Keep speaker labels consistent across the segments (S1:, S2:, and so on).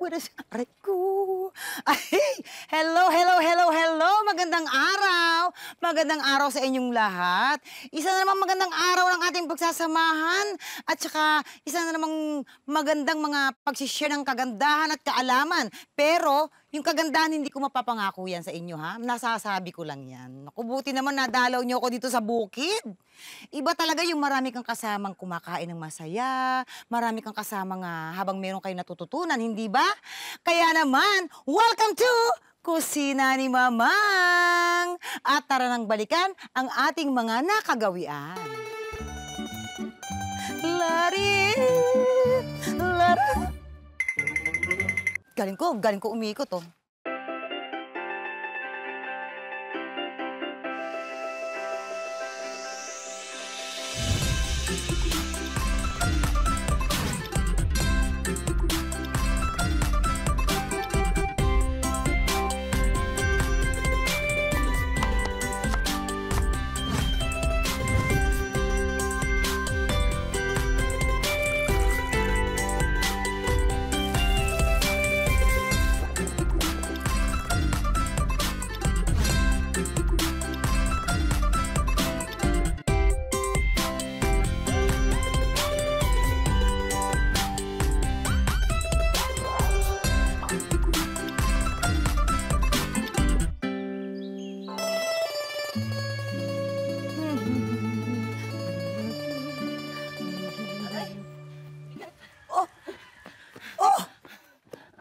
S1: Aray ko. Ay, hello. Magandang araw. Magandang araw sa inyong lahat. Isa na namang magandang araw ng ating pagsasamahan. At saka, isa na namang magandang mga pagsishare ng kagandahan at kaalaman. Pero, yung kagandahan, hindi ko mapapangako yan sa inyo, ha? Nasasabi ko lang yan. Naku, buti naman nadalaw niyo ako dito sa bukid. Iba talaga yung marami kang kasamang kumakain ng masaya, marami kang kasamang habang meron kayo natututunan, hindi ba? Kaya naman, welcome to Kusina ni Mamang! At tara nang balikan ang ating mga nakagawian. Lari! Galing ko umiikot, oh.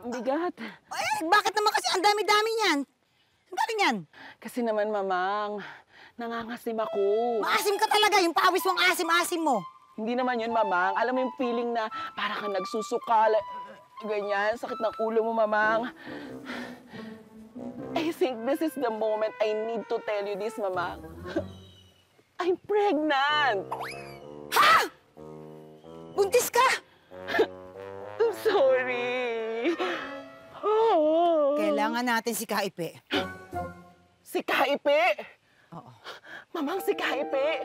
S2: Bigat.
S1: Eh, bakit naman kasi ang dami-dami niyan? Ang galing yan?
S2: Kasi naman, Mamang, nangangasim ako.
S1: Maasim ka talaga, yung pawis mong asim-asim mo.
S2: Hindi naman yun, Mamang. Alam mo yung feeling na para kang nagsusukal. Ganyan, sakit ng ulo mo, Mamang. I think this is the moment I need to tell you this, Mamang. I'm pregnant!
S1: Ha? Buntis ka?
S2: I'm sorry. Oh.
S1: Kailangan natin si Kaipe.
S2: Si Kaipe?
S1: Oo.
S2: Mamang, si Kaipe?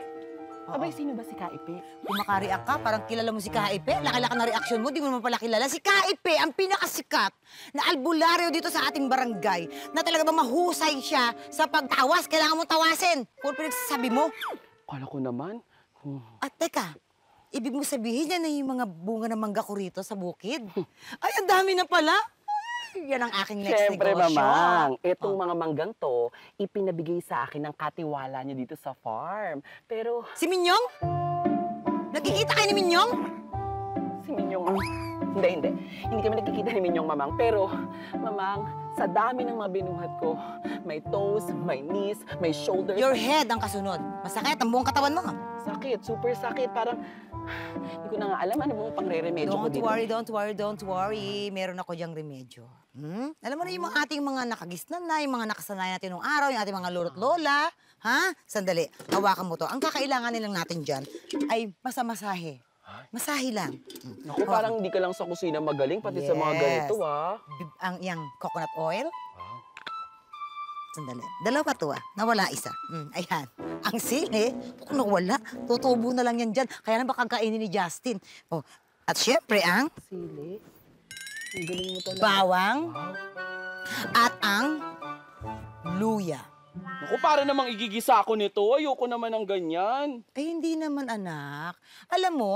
S1: Oo.
S2: Abay, sino ba si Kaipe?
S1: Kung makariak ka, parang kilala mo si Kaipe. Laki-laki na reaksyon mo, di mo naman pala kilala. Si Kaipe, ang pinakasikat na albularyo dito sa ating barangay, na talaga ba mahusay siya sa pagtawas. Kailangan mo tawasin. Kung pinagsasabi mo.
S2: Kala ko naman.
S1: At teka, ibig mo sabihin yan na yung mga bunga ng mangga ko rito sa bukid? Ay, ang dami na pala. Ay, yan ang aking next
S2: Siyempre,
S1: negosyo.
S2: Mamang, itong mga manggang to, ipinabigay sa akin ng katiwala niyo dito sa farm. Pero
S1: Si Minyong? Nagkikita kayo ni Minyong?
S2: si Minyong, hindi. Hindi kami nagkikita ni Minyong, Mamang. Pero, Mamang, sa dami ng mga binuhat ko, may toes, may knees, may shoulders.
S1: Your head ang kasunod. Masakit ang buong katawan mo.
S2: Sakit, super sakit. Parang, hindi ko na nga alam ano mong pangre-remedyo ko dito.
S1: Don't worry. Meron ako diyang remedyo. Alam mo na yung mga ating mga nakagisnan na, yung mga nakasanayan natin nung araw, yung ating mga lolo't lola. Ha? Sandali, hawakan mo to. Ang kakailanganin lang natin dyan ay masamasahe. Masahe lang.
S2: Naku, parang hindi ka lang sa kusina magaling, pati sa mga ganito, ah.
S1: Yung coconut oil. Sandali. Dalawa to, Nawala isa. Ayan. Ang sili, kung nawala, tutubo na lang yan dyan. Kaya na baka kainin ni Justin. Oh. At syempre, ang
S2: Sili. Ang galing mo talaga.
S1: bawang at ang luya.
S2: Naku, para namang igigisa ako nito. Ayoko naman ng ganyan.
S1: Ay, hindi naman, anak. Alam mo,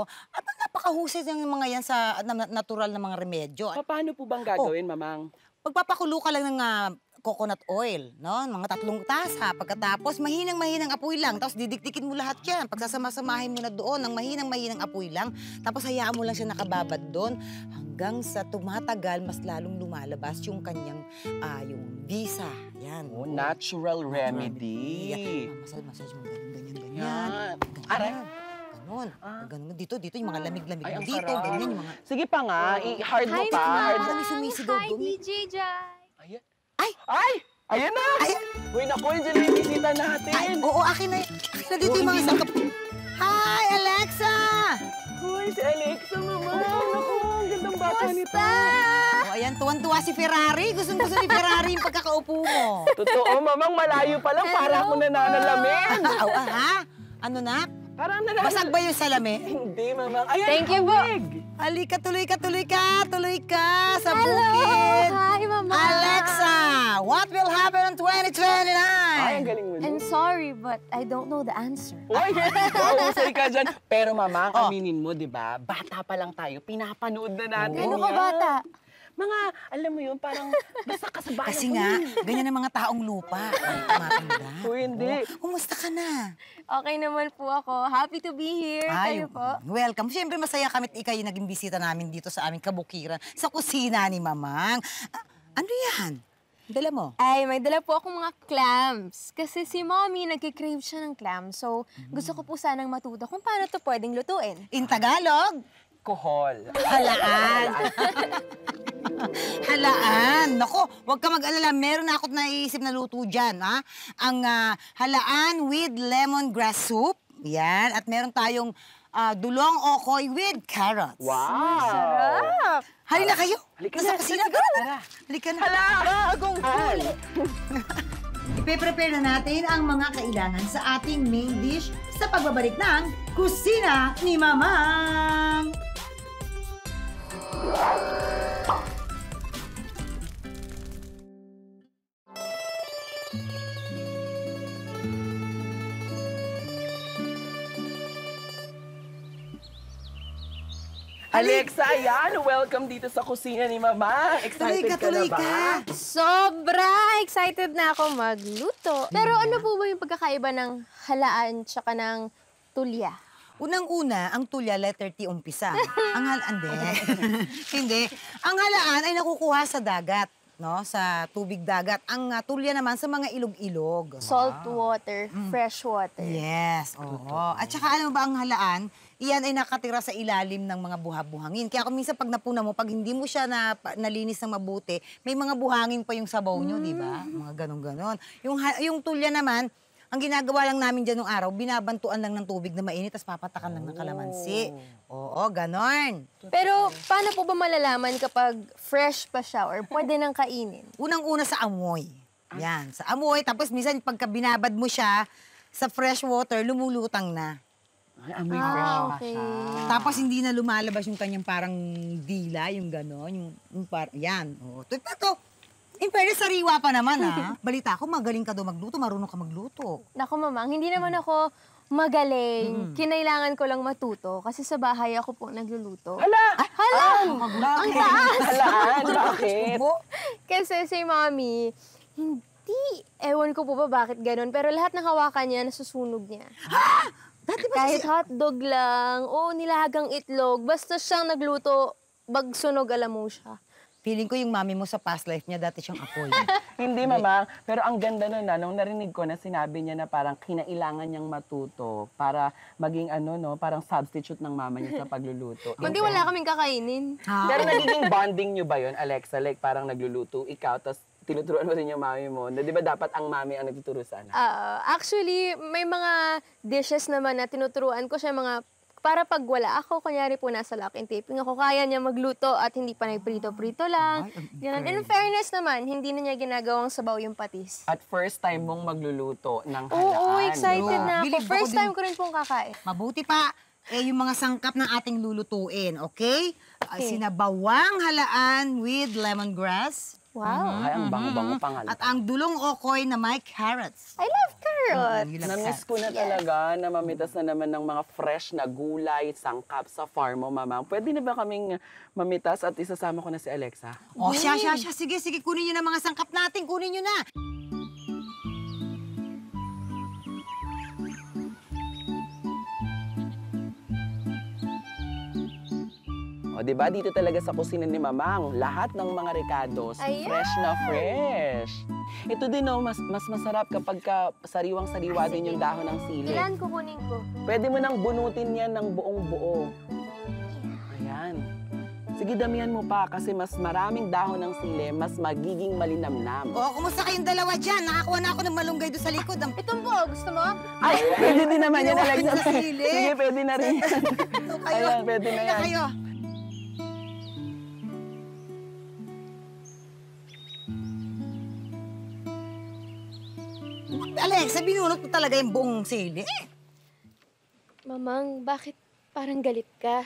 S1: napakahusay ng mga yan sa natural na mga remedyo.
S2: Paano po bang gagawin, Mamang?
S1: Magpapakulo ka lang ng coconut oil, no? Mga 3 tasa. Pagkatapos, mahinang apoy lang. Tapos didikdikin mo lahat yan. Pagsasama-samahin mo na doon ng mahinang apoy lang. Tapos hayaan mo lang siya nakababad doon. Hanggang sa tumatagal, mas lalong lumalabas yung kanyang, yung bisa. Yan.
S2: Oh, natural remedy.
S1: Massage mo. Ganyan.
S2: Yan.
S1: Aray. Ganon. Ganon. Dito yung mga lamig-lamig.
S2: Ay, ang
S1: Dito,
S2: sarap.
S1: ganyan yung mga...
S2: Sige pa nga, i-hard mo
S3: Hi,
S2: pa.
S3: Mama.
S2: Hard mo.
S1: Parang may sumisigaw
S3: Hi,
S1: doon.
S3: DJ Jai.
S2: Ayan.
S1: Ay!
S2: Ay! Ayan na!
S1: Ay!
S2: Uy, naku, yun yung bisita natin.
S1: Ay, oo, akin na dito yung mga sangkap. Hi, Alexa!
S2: Uy, si Alexa, Mama. Naku, ang gandang bata nito.
S1: O, ayan, tuwan-tuwa si Ferrari. Gustong-gusto ni Ferrari yung pagkakaupo mo.
S2: Totoo, Mamang, malayo pa lang. Para ako nananalamin.
S1: Ha? Ano na?
S2: Parang nananalamin.
S1: Basag ba yung salamin?
S2: Hindi, Mamang. Ayan,
S3: Thank you po.
S2: kawig.
S1: Halika, tuloy ka sa bukid.
S3: Hi, Mama!
S1: Alexa, what will happen in 2029?
S2: Ay, ang galing mo.
S3: I'm sorry, but I don't know the answer.
S2: Uy, usay ka dyan. Pero mama,
S1: Oh.
S2: aminin mo, di ba? Bata pa lang tayo, pinapanood na natin
S3: Ano ka,
S2: yan.
S3: bata?
S2: Mga, alam mo yun, parang basta kasabayan
S1: Kasi
S2: ko
S1: nga,
S2: yun.
S1: ganyan ang mga taong lupa. Ay, tumatanda.
S2: Uy, hindi.
S1: Kumusta ka na?
S3: Okay naman po ako. Happy to be here. Kayo po?
S1: welcome. Siyempre, masaya kami at ikaw yung naging bisita namin dito sa aming kabukiran, sa kusina ni Mamang. Ah, ano yan? Dala mo?
S3: Ay, may dala po akong mga clams. Kasi si Mommy, nagkikrave siya ng clams. So, gusto ko po sanang matuto kung paano to pwedeng lutuin.
S1: In Tagalog?
S2: Kohol.
S1: Halaan. Halaan. Nako, huwag ka mag-alala. Meron na ako't naiisip na luto dyan, ha? Ang halaan with lemongrass soup. Yan. At meron tayong dulong okoy with carrots.
S2: Wow!
S3: Sarap!
S1: Halina kayo.
S2: Halika
S1: Nasa
S2: na,
S1: kusina.
S2: let's go. Tara.
S1: Halika na.
S2: Hala! Bagong hal!
S1: Ipe-prepare na natin ang mga kailangan sa ating main dish sa pagbabalik ng Kusina ni Mamang.
S2: Alexa, ayan, welcome dito sa kusina ni Mama. Excited ka na ba?
S3: Sobra excited na ako magluto. Pero ano po ba yung pagkakaiba ng halaan tsaka ng tulya?
S1: Unang-una, ang tulya, letter T umpisa. Hindi. Ang halaan ay nakukuha sa dagat, no? Sa tubig dagat. Ang tulya naman sa mga ilog-ilog.
S3: Salt water, fresh water.
S1: Yes, oo. At saka alam mo ba ang halaan, iyan ay nakatira sa ilalim ng mga buha-buhangin. Kaya kung minsan pag napuna mo, pag hindi mo siya nalinis ng mabuti, may mga buhangin pa yung sabaw nyo, di ba? Mga ganon-ganon. Yung tulya naman, ang ginagawa lang namin dyan nung araw, binabantuan lang ng tubig na mainit, tapos papatakan lang ng kalamansi. Oo, ganon.
S3: Pero paano po ba malalaman kapag fresh pa siya or pwede nang kainin?
S1: Unang-una sa amoy. Yan, sa amoy. Tapos minsan pagka binabad mo siya sa fresh water, lumulutang na.
S2: Ay, amoy fresh pa
S3: okay.
S2: siya.
S1: Tapos hindi na lumalabas yung kanyang parang dila, yung gano'n, yan. Oo. Ito, in fairness, sariwa pa naman, ha? Balita ko, magaling ka daw magluto, marunong ka magluto.
S3: Naku, Mamang, hindi naman ako magaling. Kinailangan ko lang matuto kasi sa bahay ako po nagluluto.
S2: Hala!
S3: Hala!
S1: Ang
S2: Halaan, bakit?
S3: Kasi si Mommy, hindi. Ewan ko po ba bakit ganun. Pero lahat ng hawakan niya, nasusunog niya.
S1: Dati ba
S3: Kahit hotdog lang, o nilagang itlog, basta siyang nagluto, bagsunog alam mo siya.
S1: feeling ko yung mami mo sa past life niya, dati siyang apoy.
S2: Hindi, Mama. Pero ang ganda nun, nung narinig ko na sinabi niya na parang kinailangan niyang matuto para maging parang substitute ng mama niya sa pagluluto.
S3: Kundi wala kaming kakainin.
S2: Pero nagiging bonding niyo ba yun, Alexa? Like parang nagluluto ikaw, tapos tinuturuan mo rin yung mami mo. Na, di ba dapat ang mami ang nagtuturo sa anak?
S3: Actually, may mga dishes naman na tinuturuan ko siya mga para pag wala ako, kunyari po nasa lock and taping ako, kaya niya magluto at hindi pa prito-prito lang. Ganun. In fairness naman, hindi na niya ginagawang sabaw yung patis.
S2: At first time mong magluluto ng halaan.
S3: Oo, excited na ako.
S1: Bilib ako
S3: First
S1: din.
S3: time ko rin pong kakain.
S1: Mabuti pa, yung mga sangkap ng ating lulutuin, okay? Sinabawang halaan with lemongrass.
S3: Wow.
S2: Ay, ang bango-bango pa nga.
S1: At ang dulong okoy na may carrots.
S3: I love carrots.
S2: Namiss ko na talaga na mamitas na naman ng mga fresh na gulay, sangkap sa farm mo, Mama. Pwede na ba kaming mamitas at isasama ko na si Alexa?
S1: O, siya. Sige, kunin nyo na mga sangkap natin. Kunin nyo na.
S2: O, di ba? Dito talaga sa kusina ni Mamang, lahat ng mga ricados,
S3: Ayan!
S2: fresh na fresh. Ito din, mas masarap kapag sariwang-sariwa din yung dahon ng sili.
S3: Ilan kukunin ko?
S2: Pwede mo nang bunutin yan ng buong buo. Ayan. Sige, damihan mo pa kasi mas maraming dahon ng sili, mas magiging malinamnam.
S1: O, kumusta kayong dalawa dyan? Nakakuha na ako ng malunggay doon sa likod.
S3: Itong po, gusto mo?
S2: Ay, pwede din naman yan,
S1: Ginawa
S2: Alexa.
S1: ko sa sili.
S2: Sige, pwede na rin.
S1: Ito kayo.
S2: Ayan, pwede na
S1: Halika
S2: yan.
S1: kayo. Alexa, binunot mo talaga yung buong sili.
S3: Mamang, bakit parang galit ka?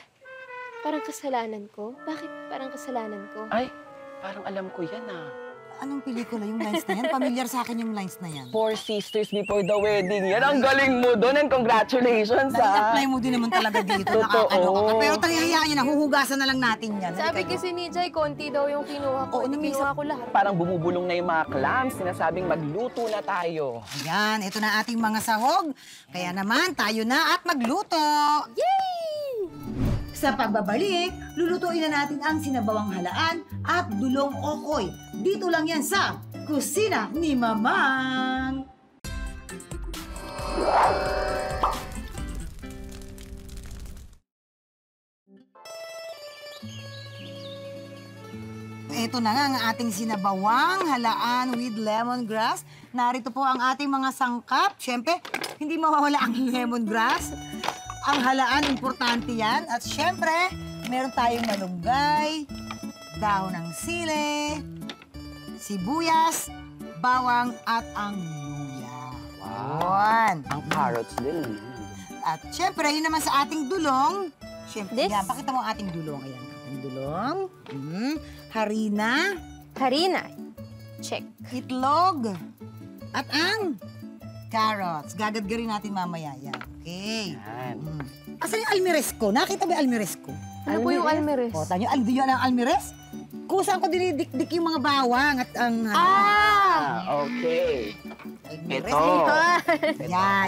S3: Parang kasalanan ko? Bakit parang kasalanan ko?
S2: Ay, parang alam ko yan ah.
S1: Anong pelikula yung lines na yan? Pamilyar sa akin yung lines na yan.
S2: Four Sisters Before the Wedding. Yan, ang galing mo doon and congratulations ah.
S1: Na-apply mo din naman talaga dito.
S2: Totoo.
S1: Nakakano ka. Pero hayaan nyo na, huhugasan na lang natin yan.
S3: Sabi
S1: Halika
S3: kasi ni Jai, konti daw yung kinuha ko.
S1: Oo,
S3: Hindi
S1: nung
S3: kinuha ko lahat.
S2: Parang bumubulong na yung mga clams. Sinasabing magluto na tayo.
S1: Ayan, ito na ating mga sahog. Kaya naman, tayo na at magluto.
S3: Yay!
S1: Sa pagbabalik, lulutuin na natin ang sinabawang halaan at dulong okoy. Dito lang yan sa Kusina ni Mamang. Ito na nga ang ating sinabawang halaan with lemongrass. Narito po ang ating mga sangkap. Siyempre, hindi mawawala ang lemongrass. Ang halaan, importante yan. At siyempre, meron tayong malunggay, dahon ng sili, sibuyas, bawang, at ang luya. Yan.
S2: Ang carrots din.
S1: At siyempre, yun naman sa ating dulong. Siyempre,
S3: This?
S1: yan, pakita mo ang ating dulong. Ayan, ating dulong. Harina,
S3: Harina. Check.
S1: itlog, at ang carrots. Gagadgarin natin mamaya yan. Okay.
S2: Yan.
S1: Asan yung almires ko? Nakita mo yung almires ko?
S3: Ano po yung almeres?
S1: O, tanyo, yun ang almires? Kung saan ko dinidikdik yung mga bawang at ang...
S2: Ah, okay.
S1: almires.
S2: Ito.
S1: Yan.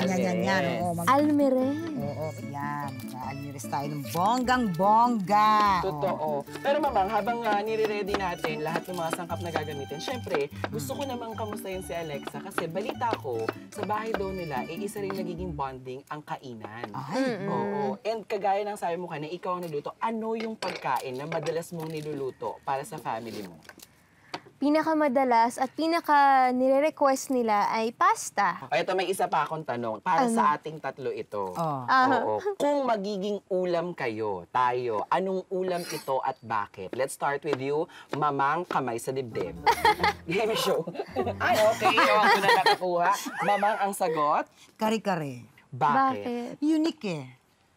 S1: Oo,
S3: Almeres.
S1: Oo, yan. Sa almires tayo ng bonggang-bongga.
S2: Totoo. Pero mamang, habang nire-ready natin lahat ng mga sangkap na gagamitin, syempre, gusto ko namang kamustahin si Alexa kasi balita ko, sa bahay daw nila, isa rin nagiging bonding ang kainan.
S1: Ay,
S2: Oo. And kagaya ng sabi mo kanina, ikaw ang nagluto, ano yung pagkain na madalas mong niluluto para sa family mo?
S3: Pinakamadalas at pinaka nire-request nila ay pasta.
S2: O, ito may isa pa akong tanong. Para sa ating tatlo ito.
S1: Oh.
S2: Oo. Kung magiging ulam kayo, tayo, anong ulam ito at bakit? Let's start with you, Mamang Kamay sa Dibdib. Game show. Ay, okay. Ako na nakakuha. Mamang ang sagot.
S1: Kare-kare.
S2: Bakit?
S1: Unique eh.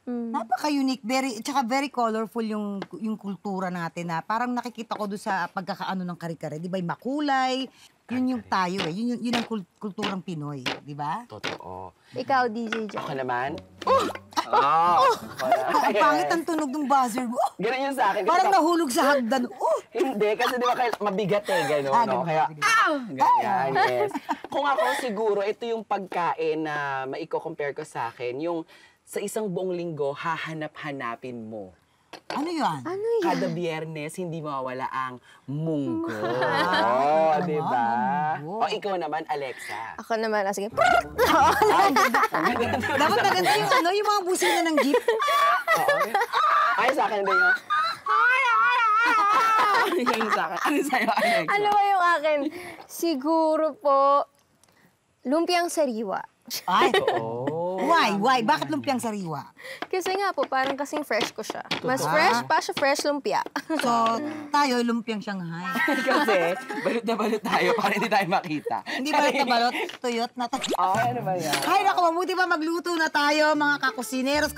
S1: Napaka-unique, tsaka very colorful yung kultura natin na parang nakikita ko doon sa pagkakaano ng kare-kare. Di ba, yung makulay, yun yung tayo eh. Yun ang kulturang Pinoy, di ba?
S2: Totoo.
S3: Ikaw, DJ
S2: Ako
S3: Jai.
S2: naman. Oh!
S1: Ang pangit ang tunog ng buzzer mo.
S2: Ganun yun sa akin. Kasi
S1: Parang nahulog sa hagdan.
S2: Hindi, kasi di ba mabigat eh, gano'n, no?
S1: ganun,
S2: Kaya,
S1: mabigat.
S2: ganyan, yes. Kung ako siguro, ito yung pagkain na maiko-compare ko sa akin, yung sa isang buong linggo, hahanap-hanapin mo.
S1: Ano yan?
S3: Ano yan?
S2: Kada biyernes, hindi mawawala ang munggo. Oh, di ba?
S1: munggo.
S2: O, ikaw naman, Alexa.
S3: Ako naman, sige.
S1: Dapat maganda yung mga busina ng jeep.
S2: Oo. Ay, sa akin din yun. Yan sa akin. Ano sa'yo, Alexa?
S3: Ano ba yung akin? Siguro po, lumpiang sariwa.
S1: Ay,
S2: Oo.
S1: why? Bakit lumpiang sariwa?
S3: Kasi nga po, parang kasing fresh ko siya. Mas
S2: Totoo.
S3: fresh pa siya, fresh lumpia.
S1: So, tayo lumpiang Shanghai.
S2: Kasi, balot na balot tayo para hindi tayo makita.
S1: Hindi ba ito balot? Tuyot na to.
S2: Ay, ano ba yan?
S1: Hay, naku, mabuti pa magluto na tayo, mga kakusineros.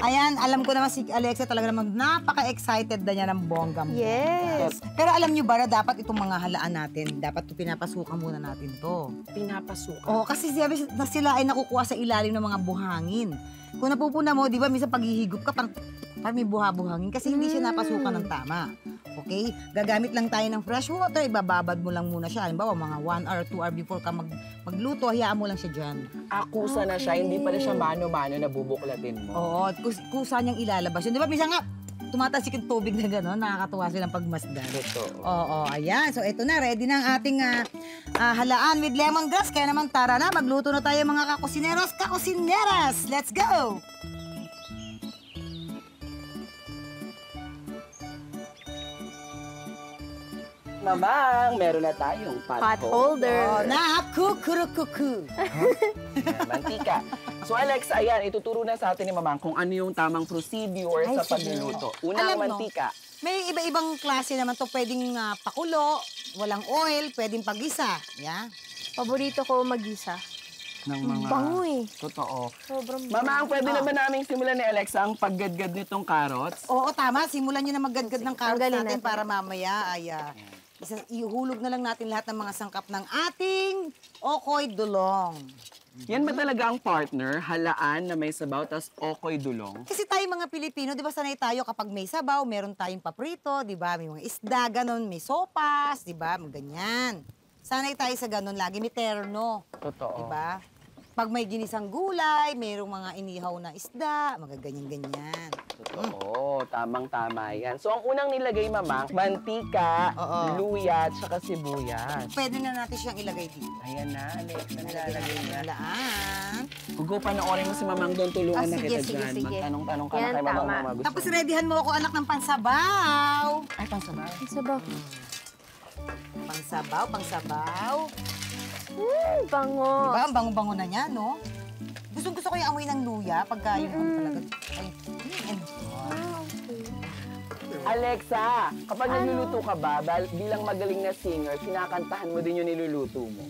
S1: Ayan, alam ko naman si Alexa talaga naman napaka-excited na niya ng bonggam.
S3: Yes.
S1: Pero alam niyo ba na dapat itong mga halaan natin, dapat ito pinapasukan muna natin to.
S2: Pinapasukan.
S1: Oo, kasi sabi na sila ay nakukuha sa ilalim ng mga buhangin. Kung napupuna mo, di ba, minsan paghihigop ka, parang may buha-buhangin kasi hindi siya napasukan ng tama. Okay? Gagamit lang tayo ng fresh water, ibababad mo lang muna siya. Halimbawa, mga 1 hour, 2 hour before ka magluto, hayaan mo lang siya dyan.
S2: Akusa na siya, hindi pa na siya mano-mano na bubuklatin mo.
S1: Oo, kusa niyang ilalabas yun. Di ba, minsan nga, tumatasik yung tubig na gano'n, nakakatuwa silang pagmasdan.
S2: Totoo.
S1: Oo, ayan. So, ito na, ready na ang ating halaan with lemongrass. Kaya naman, tara na, magluto na tayo mga kakusineros, kakusineras! Let's go!
S2: Mamang, meron na tayong
S3: Pot
S1: Oh,
S3: holder.
S1: na kukurukuku.
S2: Mantika. So Alex, ayan, ituturo na sa atin ni Mamang kung ano yung tamang procedure
S1: Ay,
S2: sa
S1: sige.
S2: pagluluto. Una,
S1: Alam mo,
S2: mantika.
S1: May iba-ibang klase naman to. Pwedeng pakulo, walang oil, pwedeng pagisa. Yeah?
S3: Paborito ko magisa.
S2: ng mga...
S3: Bango eh.
S2: Totoo.
S3: Sobrang
S2: Mama, ang pwede naman naming simulan ni Alexa ang paggadgad nitong carrots.
S1: Oo, tama. Simulan nyo na maggadgad ng carrots
S3: Tanggalin
S1: natin
S3: natin.
S1: para mamaya ay ihulog na lang natin lahat ng mga sangkap ng ating okoy dulong.
S2: Yan ba talaga ang partner? Halaan na may sabaw, tas okoy dulong?
S1: Kasi tayo mga Pilipino, di ba sanay tayo kapag may sabaw, meron tayong paprito, di ba? May mga isda, ganun, may sopas, di ba? Ganyan. Sanay tayo sa ganun, lagi may terno.
S2: Totoo.
S1: Di ba? Pag may ginisang gulay, mayroong mga inihaw na isda, mga ganyan-ganyan.
S2: Totoo. Tamang-tama yan. So, ang unang nilagay, Mamang, mantika,
S1: Oo.
S2: luya, at saka sibuyas.
S1: Pwede na natin siyang ilagay dito.
S2: Ayan na, Alexa.
S1: Nalagay
S2: Nilalagay
S1: natin
S2: na.
S1: ang laan.
S2: Hugo, panoorin mo si Mamang doon. Tulungan na
S3: sige,
S2: kita
S3: sige,
S2: dyan.
S3: sige.
S2: Magtanong-tanong ka na
S3: Yan,
S2: kay Mamang.
S3: tama.
S2: Mama, gusto
S1: Tapos
S2: mo?
S1: readyhan mo ako anak ng pansabaw.
S2: Ay, pansabaw.
S3: Sabaw.
S1: Pangsabaw, pangsabaw.
S3: Bango.
S1: Diba? Ang bango-bango na niya, no? Gusto ko yung amoy ng luya pagka yung ano talaga. Ay, and,
S3: Ah, okay.
S2: Alexa, kapag nagluluto ka ba, bilang magaling na singer, kinakantahan mo din yung niluluto mo.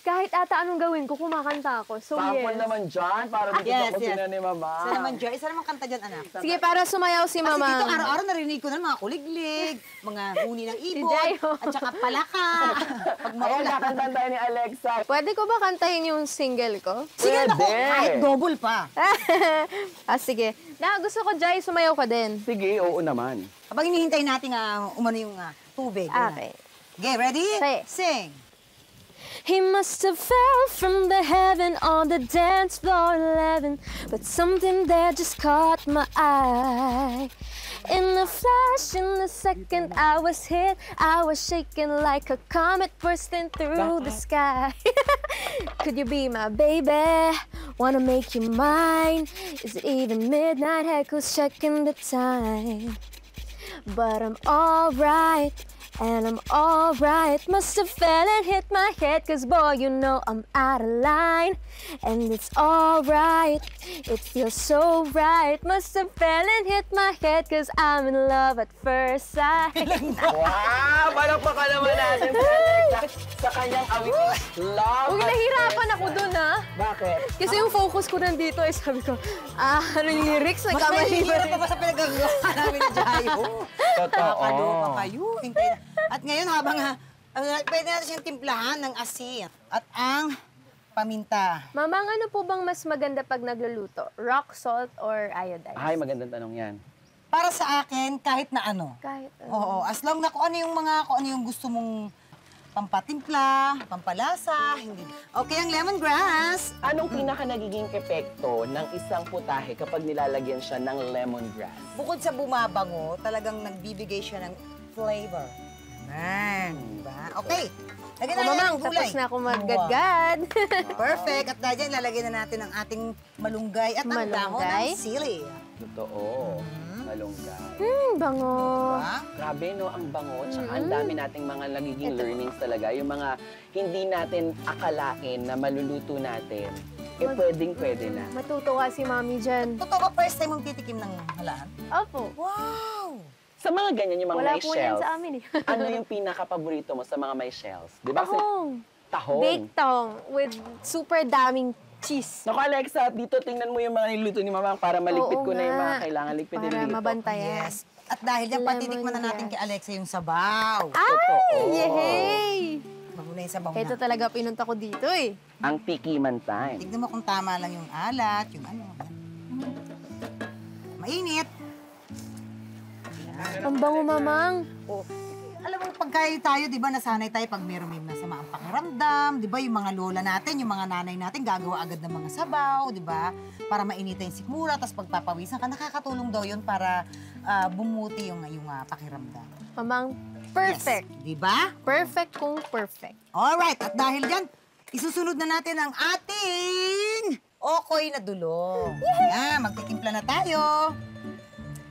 S3: Kahit ata anong gawin ko, kumakanta ako. So,
S2: Sample
S3: yes.
S2: naman dyan, para dito
S1: Yes,
S2: sa kusina ni Mama.
S1: isa naman kanta dyan, anak.
S3: Sige, para sumayaw si
S1: Kasi dito
S3: Mama.
S1: araw-araw narinig ko na mga kuliglig, mga huni ng ibon,
S3: Jayo.
S1: at saka palaka. Pag
S2: Ayan,
S1: maulan.
S2: kakantahan tayo ni Alexa.
S3: Pwede ko ba kantahin yung single ko?
S1: Sige na ko,
S2: Pwede.
S1: kahit double pa.
S3: Sige. Gusto ko, Jai, sumayaw ka din.
S2: Sige, oo naman.
S1: Habang hinihintay natin umano yung tubig. yun na.
S3: Okay.
S1: Okay, ready?
S3: Sige.
S1: Sing.
S3: He must have fell from the heaven on the dance floor 11, but something there just caught my eye. In the flash, in the second I was hit, I was shaking like a comet bursting through the sky. Could you be my baby? Wanna make you mine? Is it even midnight? Heck, who's checking the time? But I'm alright, and I'm alright. Must have fell and hit my head, cause boy, you know I'm out of line. And it's alright, it feels so right. Must have fell and hit my head, cause I'm in love at first sight.
S2: Wow! Palakpakan naman natin si Alexa sa kanyang awiting Love
S3: Huwag
S2: at
S3: nahirapan ako
S2: First
S3: dun, ha?
S2: Sight. Bakit?
S3: Kasi yung focus ko nandito, sabi ko, ano yung lyrics?
S1: Mas
S3: Nagkamali ba
S1: mahihirap pa ba sa pinagagawa namin ni Jayo?
S2: Totoo.
S1: Nakakaloka kayo. Hintay na. At ngayon habang pwede natin siyang timplahan ng asin at ang paminta.
S3: Mamang, ano po bang mas maganda pag nagluluto? Rock salt or iodized?
S2: Ay, magandang tanong yan.
S1: Para sa akin, kahit na ano.
S3: Kahit
S1: Oo, as long na kung ano yung gusto mong pampatimpla, pampalasa, hindi. Okay, ang lemongrass.
S2: Anong pinaka nagiging epekto ng isang putahe kapag nilalagyan siya ng lemongrass?
S1: Bukod sa bumabango, talagang nagbibigay siya ng flavor. Diba? Okay. Lagyan na
S3: Mamang,
S1: natin ng gulay.
S3: tapos na ako maggadgad.
S1: Perfect. At dahil dyan, lalagyan na natin ang ating malunggay at ang dahon
S3: Malunggay?
S1: ng sili.
S2: Totoo. Malunggay.
S3: Bango.
S1: Diba?
S2: Grabe, no? Ang bango. Tsaka ang dami nating mga nagiging learnings talaga. Yung mga hindi natin akalain na maluluto natin, pwedeng-pwede na.
S3: Matutuwa si Mami dyan.
S1: Totoo ba first time mong titikim ng halaan?
S3: Opo.
S1: Wow!
S2: Sa mga ganyan, yung mga
S3: Wala
S2: may
S3: po yan
S2: shells,
S3: sa amin eh.
S2: ano yung pinaka-paborito mo sa mga may shells? Di ba? Kasi
S3: Tahong.
S2: tahong.
S3: Baked tahong with super daming cheese.
S2: Naku, Alexa, dito tingnan mo yung mga niluto ni Mama para malipit
S3: Oo
S2: ko na yung mga
S3: nga.
S2: kailangan ligpitin
S3: Para
S2: dito.
S3: mabantayan.
S1: Yes. At dahil dyan, patitikman na natin kay Alexa yung sabaw.
S2: Totoo.
S3: Ay! Yehey!
S1: Bango na yung sabaw
S3: Ito
S1: na.
S3: talaga pinunta ko dito eh.
S2: Ang tikiman time.
S1: Tignan mo kung tama lang yung alat, yung ano. Mainit.
S3: Ang bango, Mamang.
S1: O, alam mo, pagkain tayo, di ba, nasanay tayo pag meron may masama ang pakiramdam, di ba, yung mga lola natin, yung mga nanay natin, gagawa agad ng mga sabaw, di ba, para mainita yung sikmura, tapos pagpapawisan ka, nakakatulong daw yun para bumuti yung pakiramdam.
S3: Mamang, perfect.
S1: Yes, di ba?
S3: Perfect kung perfect.
S1: Alright, at dahil dyan, isusunod na natin ang ating okoy na dulong. Yan, magtitimpla na tayo.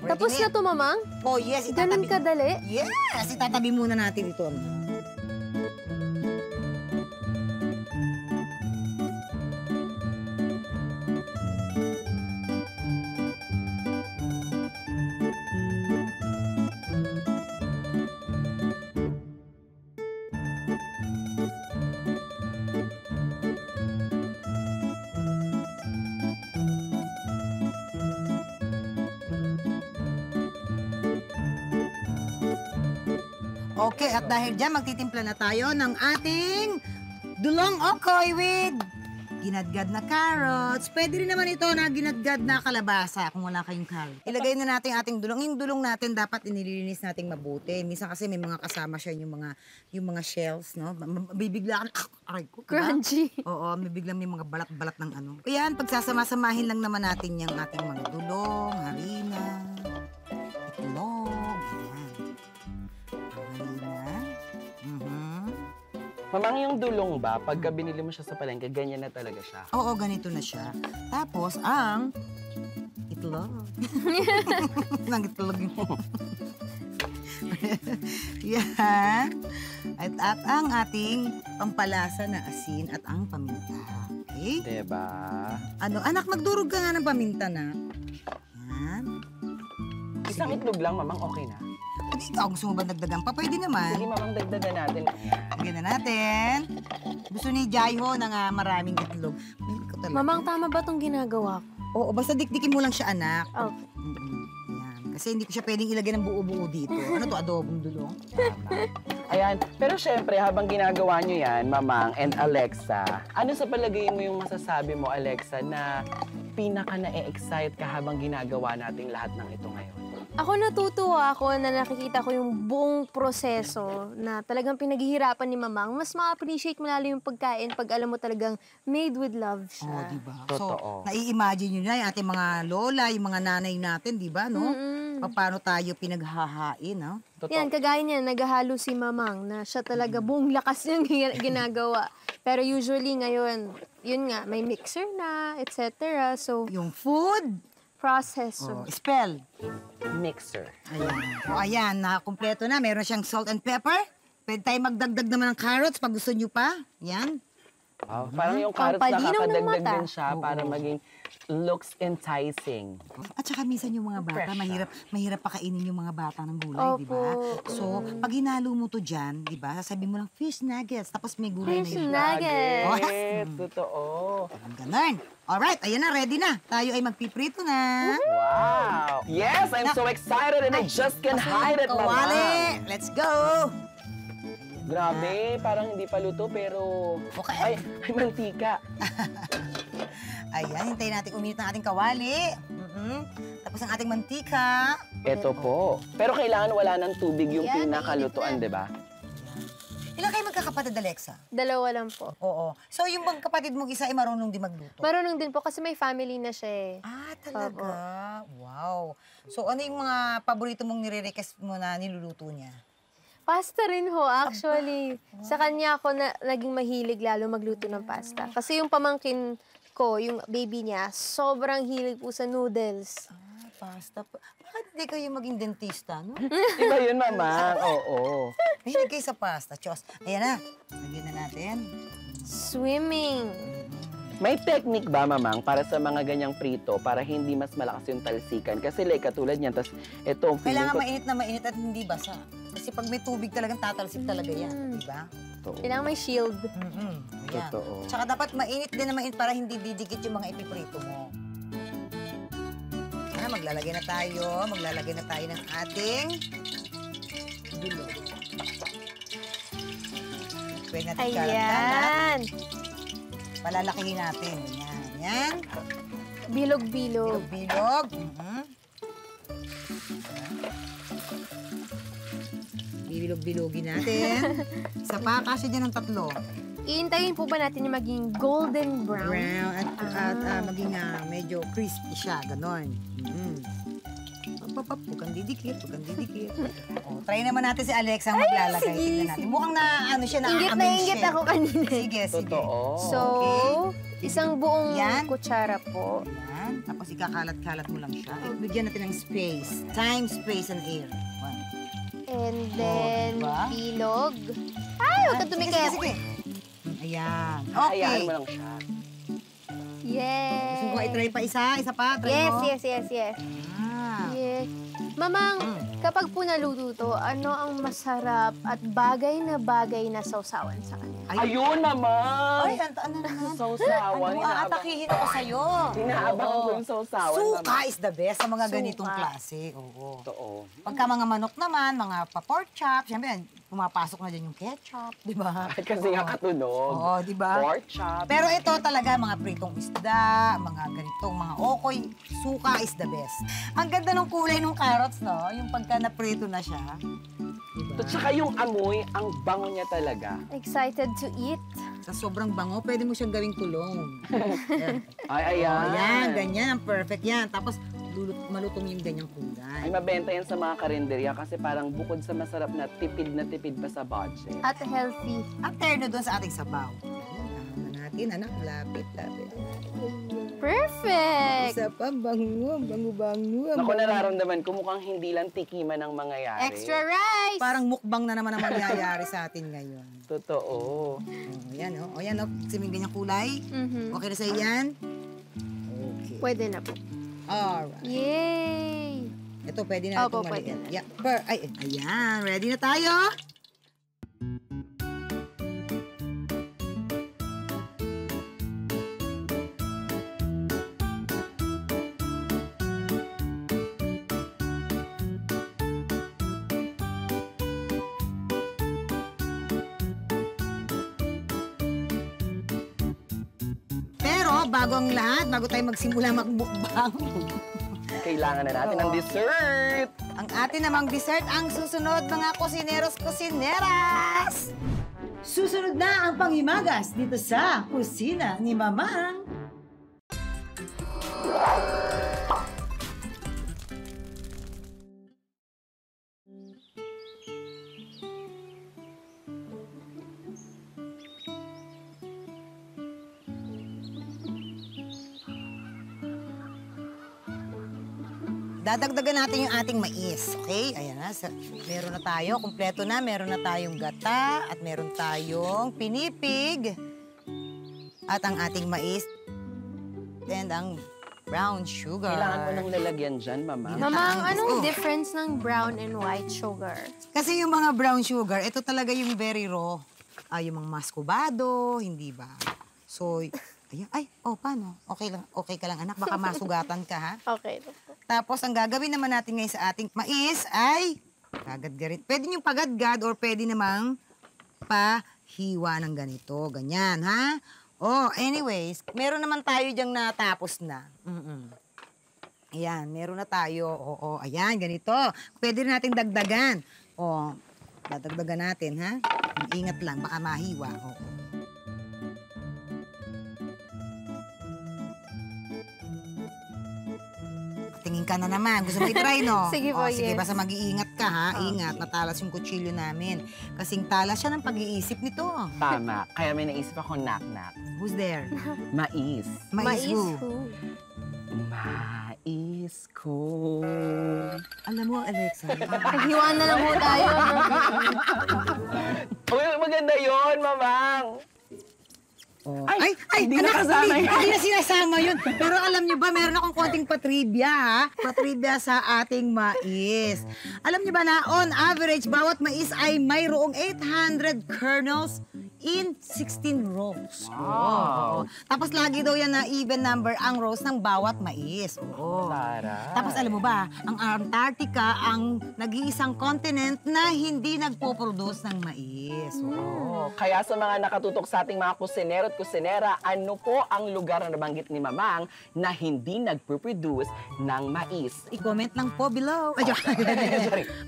S1: Ready
S3: Tapos na
S1: yan?
S3: to, Mamang?
S1: Oh, yes.
S3: Ganun kadali?
S1: Yes, itatabi muna natin ito. Okay, at dahil dyan, magtitimpla na tayo ng ating dulong okoy with ginadgad na carrots. Pwede rin naman ito na ginadgad na kalabasa kung wala kayong carrot. Ilagay na natin ating dulong. Yung dulong natin dapat inililinis nating mabuti. Minsan kasi may mga kasama siya yung mga shells, no? Bibigla ka, aray ko. Diba?
S3: Crunchy.
S1: Oo, may biglang may mga balat-balat ng ano. Ayan, pagsasama-samahin lang naman natin yung ating mga dulong, harina, itlog, ayan. Harina.
S2: Mamang yung dulong ba, pagka binili mo siya sa palengke, ganyan na talaga siya.
S1: Oo, ganito na siya. Tapos, ang itlog. Ang itlog yun. Yan. At ang ating pampalasa na asin at ang paminta. Okay?
S2: Diba?
S1: Ano, anak, magdurog ka nga ng paminta na. Yan.
S2: Isang itlog lang, mamang, okay na.
S1: Hindi ikaw, gusto mo ba dagdagan pa? Pwede naman.
S2: Sige, mamang, dagdagan natin.
S1: Lagyan na natin. Gusto ni Jaiho na nga maraming itlog. Bili ko talaga.
S3: Mamang, tama ba itong ginagawa ko?
S1: Oo, basta dikdikin mo lang siya, anak.
S3: Okay.
S1: Yan. Kasi hindi ko siya pwedeng ilagay ng buo-buo dito. Ano to, adobong dulong?
S2: Tama. Ayan. Pero syempre, habang ginagawa nyo yan, Mamang and Alexa, ano sa palagay mo yung masasabi mo, Alexa, na pinaka na-excite ka habang ginagawa nating lahat ng ito ngayon?
S3: Ako natutuwa ako na nakikita ko yung buong proseso na talagang pinaghihirapan ni Mamang. Mas ma-appreciate mo lalo yung pagkain pag alam mo talagang made with love siya.
S1: Oo, diba?
S2: Totoo.
S1: So, nai-imagine nyo na yung ating mga lola, yung mga nanay natin, diba, no? Paano tayo pinaghahain, no?
S2: Totoo.
S3: Yan, kagaya niya, naghahalo si Mamang na siya talaga buong lakas niyang ginagawa. Pero usually ngayon, yun nga, may mixer na, etc. So,
S1: Yung food,
S3: processor.
S1: spell.
S2: Mixer.
S1: Ayan. O, ayan, nakakumpleto na. Meron siyang salt and pepper. Pwede tayo magdagdag naman ng carrots pag gusto nyo pa. Yan.
S2: Wow. Parang yung carrots
S3: Pampalinaw ng
S2: nakakadagdag
S3: mata.
S2: din siya para maging looks enticing.
S1: At saka minsan yung mga bata,
S2: Fresh
S1: mahirap pakainin yung mga bata ng gulay, di ba?
S3: Opo.
S1: So, pag hinalo mo to dyan, di ba, sasabihin mo lang fish nuggets, tapos may gulay
S3: Fish
S1: na yun.
S3: nuggets.
S2: Nuggets. Totoo.
S1: Ganun. Alright, ayan na, ready na. Tayo ay magpiprito na.
S2: Wow. Yes, I'm so excited and I just can't hide it,
S1: Kawali,
S2: Mama.
S1: let's go!
S2: Grabe, parang hindi pa luto pero...
S1: Okay.
S2: Ay, mantika.
S1: Ayan, hintayin natin uminit ng ating kawali. Tapos ang ating mantika.
S2: Ito po. Pero kailangan wala ng tubig yung
S3: Yan,
S2: pinakalutuan, di ba?
S1: Ilan kayo magkakapatid, Alexa?
S3: Dalawa lang po.
S1: Oo. So, yung bang kapatid mong isa ay marunong din magluto?
S3: Marunong din po kasi may family na siya eh.
S1: Ah, talaga? Wow. So, ano yung mga paborito mong nire-request mo na niluluto niya?
S3: Pasta rin ho, actually. Sa kanya ako naging mahilig lalo magluto ng pasta. Kasi yung pamangkin ko, yung baby niya, sobrang hilig po sa noodles.
S1: Ah, pasta. Bakit hindi kayo maging dentista, no?
S2: Iba yun, Mama. Oo.
S1: Mahilig kayo sa pasta, Diyos. Ayan na. Lagyan na natin.
S3: Swimming.
S2: May technique ba, Mamang, para sa mga ganyang prito para hindi mas malakas yung talsikan? Kasi like, katulad niyan, tas ito,
S1: Kailangan mainit na mainit at hindi basa. Kasi pag may tubig talagang tatalsik talaga yan. Di ba?
S3: Kailangan may shield.
S1: Ayan.
S2: Totoo.
S1: Tsaka dapat mainit din na mainit para hindi didikit yung mga ipiprito mo. Maglalagay na tayo. Maglalagay na tayo ng ating bilog. Pwede natin kalat-kalat.
S3: Ayan.
S1: Palalakihin natin. Yan. Yan.
S3: Bilog-bilog.
S1: Bilog. Bibilog-bilogin natin. Isa pa, kasi dyan ng 3.
S3: Iintayin po ba natin yung maging golden brown?
S1: Brown at maging medyo crispy siya. Ganon. Huwag kang didikit, huwag kang didikit. Try naman natin si Alexa ang maglalagay.
S3: sige,
S1: Tingnan natin. Mukhang na, ano siya,
S3: Ingit na
S1: na-amaze
S3: ingit
S1: siya.
S3: ako kanina.
S1: Sige, sige.
S2: Totoo.
S3: So, isang buong
S1: Yan.
S3: kutsara po.
S1: Yan. Tapos ikakalat-kalat mo lang siya. Bigyan natin ng space. Time, space, and air. One.
S3: And then,
S1: diba?
S3: bilog. Ay, huwag ka tumikit.
S1: Sige, sige. Ayan. Okay.
S2: Hayaan mo lang siya.
S3: Yes.
S1: Gusto mo i-try pa isa? Isa pa? Try
S3: Yes,
S1: mo?
S3: yes, yes, yes.
S1: Ah.
S3: Yes. Mamang, kapag po naluto to, ano ang masarap at bagay na sausawan sa kanya?
S2: Ayun naman!
S1: Ay, ano naman?
S2: Sausawan.
S1: Ano, aatakihin ako sa'yo.
S2: Inaabangan ko yung sausawan,
S1: Suka
S2: Mama.
S1: is the best sa mga
S3: Suka.
S1: ganitong klase. Oo.
S2: Totoo.
S1: Pagka mga manok naman, mga pa-pork chop, siyempre, pumapasok na dyan yung ketchup, di ba?
S2: Kasi nga katunog.
S1: Oo, di ba?
S2: Pork chop.
S1: Pero ito talaga, mga pritong isda, mga ganitong, mga okoy, suka is the best. Ang ganda ng kulay ng carrots, no? Yung pagka naprito na siya. Diba?
S2: At saka yung amoy, ang bango niya talaga.
S3: Excited to eat.
S1: Sa sobrang bango, pwede mo siyang gawing kulong. Ayan.
S2: Ay, ayan.
S1: Oh, yan, ganyan, perfect yan. Tapos, malutong yung ganyang
S2: Ay,
S1: kulay.
S2: mabenta yan sa mga karinderya kasi parang bukod sa masarap na tipid pa sa budget.
S3: At healthy.
S1: At terno doon sa ating sabaw. Tama natin, anak, lapit.
S3: Perfect!
S1: Isa pa, bango.
S2: Naku, nararamdaman ko mukhang hindi lang tikiman ang mangyayari.
S3: Extra rice!
S1: Parang mukbang na naman ang mangyayari sa atin ngayon.
S2: Totoo.
S1: Yan, oh. O yan, oh. Siming ganyang kulay.
S3: Mhm.
S1: Okay na sa yan? Okay.
S3: Pwede na po.
S1: Alright.
S3: Yay!
S1: Ito, pwede na
S3: Opo,
S1: itong
S3: pwede
S1: maliit.
S3: na.
S1: Yeah. Ayan, ready na tayo? Pero, bago ang lahat, bago tayo magsimula magmukbang,
S2: Kailangan na natin ng dessert.
S1: ang atin namang dessert ang susunod, mga kusineros, kusineras! Susunod na ang panghimagas dito sa kusina ni Mamang. Dadagdagan natin yung ating mais, okay? Ayan na, meron na tayo, kumpleto na. Meron na tayong gata at meron tayong pinipig. At ang ating mais and ang brown sugar.
S2: Kailangan mo nang lalagyan dyan, Mama.
S3: Mamang,
S1: Oh.
S3: anong difference ng brown and white sugar?
S1: Kasi yung mga brown sugar, ito talaga yung very raw. Yung mga mascobado, hindi ba? So, ayan. Ay, paano? Okay lang, okay ka lang, anak. Baka masugatan ka, ha?
S3: Okay.
S1: Tapos, ang gagawin naman natin ngayon sa ating mais ay gagadgarin. Pwede niyong pagadgad or pwede namang pahiwa ng ganito. Ganyan, ha? Anyways, meron naman tayo diyang natapos na. Ayan, meron na tayo. Ayan, ganito. Pwede rin natin dagdagan. Dadagdagan natin, ha? Ingat lang, baka mahiwa. Tingin ka na naman. Gusto mo i-try, no?
S3: Sige po,
S1: Sige,
S3: yes.
S1: basta mag-iingat ka, ha? Ingat, matalas yung kutsilyo namin. Kasing talas siya ng pag-iisip nito.
S2: Tama. Kaya may naisip ako knock-knock.
S1: Who's there?
S2: Mais.
S1: Mais who?
S2: Mais ko.
S1: Alam mo, Alexa,
S3: Hiwaan na lang po tayo.
S2: Uy, maganda yon, Mamang.
S1: Ay,
S2: hindi
S1: anak,
S2: nakasama yun.
S1: hindi na sinasama yun. Pero alam niyo ba, meron akong konting patrivia, ha? Patrivia sa ating mais. Alam niyo ba na, on average, bawat mais ay mayroong 800 kernels in 16 rows.
S2: Wow.
S1: Tapos lagi daw yan na even number ang rows ng bawat mais.
S2: Sarap.
S1: Tapos alam mo ba, ang Antarctica ang nag-iisang continent na hindi nagpo-produce ng mais.
S2: Kaya sa mga nakatutok sa ating mga kusinero at kusinera, ano po ang lugar na nabanggit ni Mamang na hindi nagpo-produce ng mais?
S1: I-comment lang po below.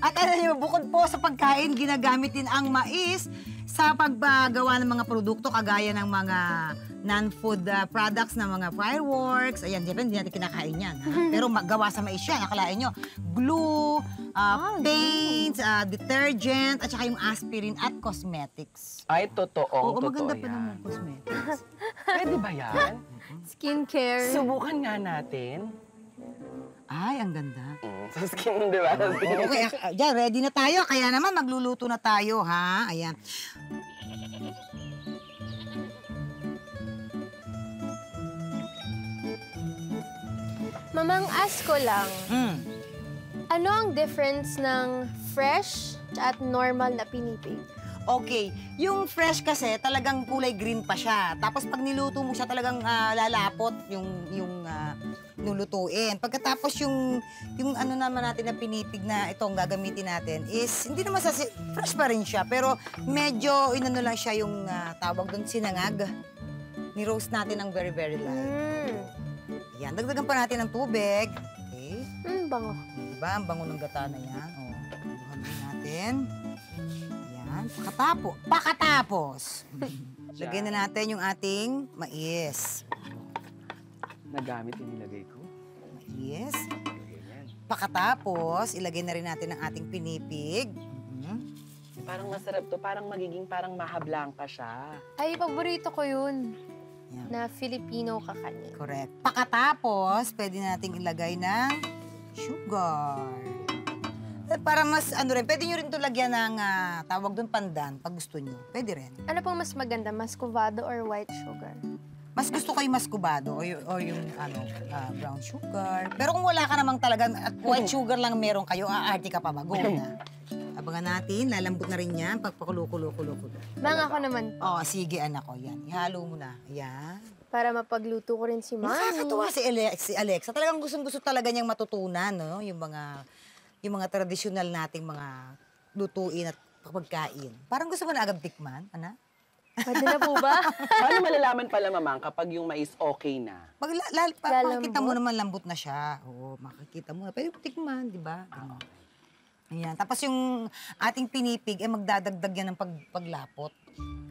S1: At alam niyo, bukod po sa pagkain, ginagamit din ang mais sa paggagawa ng mga produkto kagaya ng mga non-food products na mga fireworks. Ayan, di ba? Hindi natin kinakain yan. Ha? Pero magawa sa mais yan. Akalain nyo, glue, paints, detergent, at saka yung aspirin at cosmetics.
S2: Ay, totoo.
S1: Maganda
S2: totoo
S1: pa
S2: yan.
S1: naman cosmetics.
S2: Pwede ba yan?
S3: Skincare.
S2: Subukan nga natin.
S1: Ay, ang ganda.
S2: Sa skin, di ba? Sa skin.
S1: Okay, dyan, ready na tayo. Kaya naman, magluluto na tayo, ha? Ayan.
S3: Mamang, ask ko lang,
S1: Mm.
S3: ano ang difference ng fresh at normal na pinipig?
S1: Okay, yung fresh kasi talagang kulay green pa siya. Tapos pag niluto mo siya talagang lalapot yung lulutuin. Pagkatapos yung ano naman natin na pinipig na itong gagamitin natin is hindi naman fresh pa rin siya pero medyo inano lang siya yung tawag doon sinangag. Ni-roast natin ng very very light. Yan, dagdagan pa natin ng tubig. Okay.
S3: Bango.
S1: Diba? Ang bango ng gata na yan. O, haluin natin. Yan. Pakatapos. Lagyan na natin yung ating mais.
S2: Nagamit yung nilagay ko.
S1: Mais.
S2: Ganyan.
S1: Pakatapos, ilagay na rin natin ang ating pinipig.
S2: Parang masarap to. Parang magiging parang mahablangka siya.
S3: Ay, paborito ko yun.
S1: Yan.
S3: Na Filipino kakanin.
S1: Correct. Pakatapos, pwede nating ilagay ng sugar. At para mas ano rin, pwede nyo rin ito lagyan ng tawag doon pandan pag gusto nyo. Pwede rin.
S3: Ano pong mas maganda, muscovado or white sugar?
S1: Mas gusto ko yung muscovado o yung brown sugar. Pero kung wala ka namang talaga at white sugar lang meron kayo, aarti ka pa ba? Go na. Abangan natin, lalambot na rin yan. Pagpakulo-kulo-kulo.
S3: Mang ako naman,
S1: Oh, sige anak ko, yan. Ihalo mo na. Yan.
S3: para mapagluto ko rin si Mami.
S1: Nakakatuwa si Alexa. Talagang gustong-gusto talaga niyang matutunan, no? Yung mga tradisyonal nating mga lutuin at pagkain. Parang gusto mo na agad tikman, anak?
S3: Pwede na po ba?
S2: Paano malalaman pala, Mamang, kapag yung mais okay na?
S1: Makikita mo naman lambot na siya. Oo, makikita mo na. Pwede mo tikman, di ba? Ganun. Ayan. Tapos yung ating pinipig, magdadagdag yan ng paglapot.